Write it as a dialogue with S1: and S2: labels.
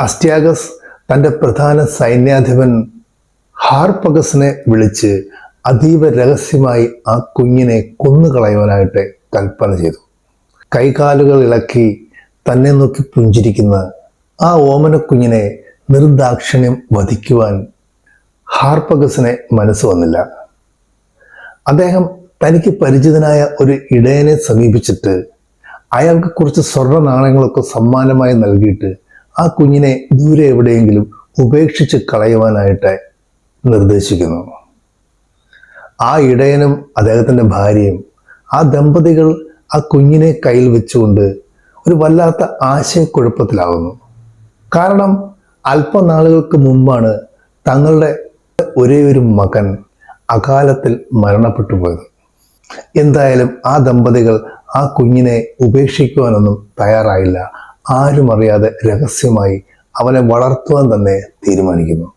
S1: അസ്റ്റ്യാഗസ് തൻ്റെ പ്രധാന സൈന്യാധിപൻ ഹാർപ്പഗസിനെ വിളിച്ച് അതീവ രഹസ്യമായി ആ കുഞ്ഞിനെ കൊന്നുകളയുവാനായിട്ട് കൽപ്പന ചെയ്തു. കൈകാലുകൾ ഇളക്കി തന്നെ നോക്കി പുഞ്ചിരിക്കുന്ന ആ ഓമനക്കുഞ്ഞിനെ നിർദാക്ഷിണ്യം വധിക്കുവാൻ ഹാർപ്പഗസിനെ മനസ്സ് വന്നില്ല. അദ്ദേഹം തനിക്ക് പരിചിതനായ ഒരു ഇടയനെ സമീപിച്ചിട്ട് അയാൾക്ക് കുറച്ച് സ്വർണ്ണ നാണയങ്ങളൊക്കെ സമ്മാനമായി നൽകിയിട്ട് ആ കുഞ്ഞിനെ ദൂരെ എവിടെയെങ്കിലും ഉപേക്ഷിച്ച് കളയുവാനായിട്ട് നിർദ്ദേശിക്കുന്നു. ആ ഇടയനും അദ്ദേഹത്തിൻ്റെ ഭാര്യയും ആ ദമ്പതികൾ ആ കുഞ്ഞിനെ കയ്യിൽ വെച്ചുകൊണ്ട് ഒരു വല്ലാത്ത ആശയക്കുഴപ്പത്തിലാകുന്നു. കാരണം അല്പനാളുകൾക്ക് മുമ്പാണ് തങ്ങളുടെ ഒരേ ഒരു മകൻ അകാലത്തിൽ മരണപ്പെട്ടു പോയത്. എന്തായാലും ആ ദമ്പതികൾ ആ കുഞ്ഞിനെ ഉപേക്ഷിക്കുവാനൊന്നും തയ്യാറായില്ല. ആരും അറിയാതെ രഹസ്യമായി അവനെ വളർത്തുവാൻ തന്നെ തീരുമാനിക്കുന്നു.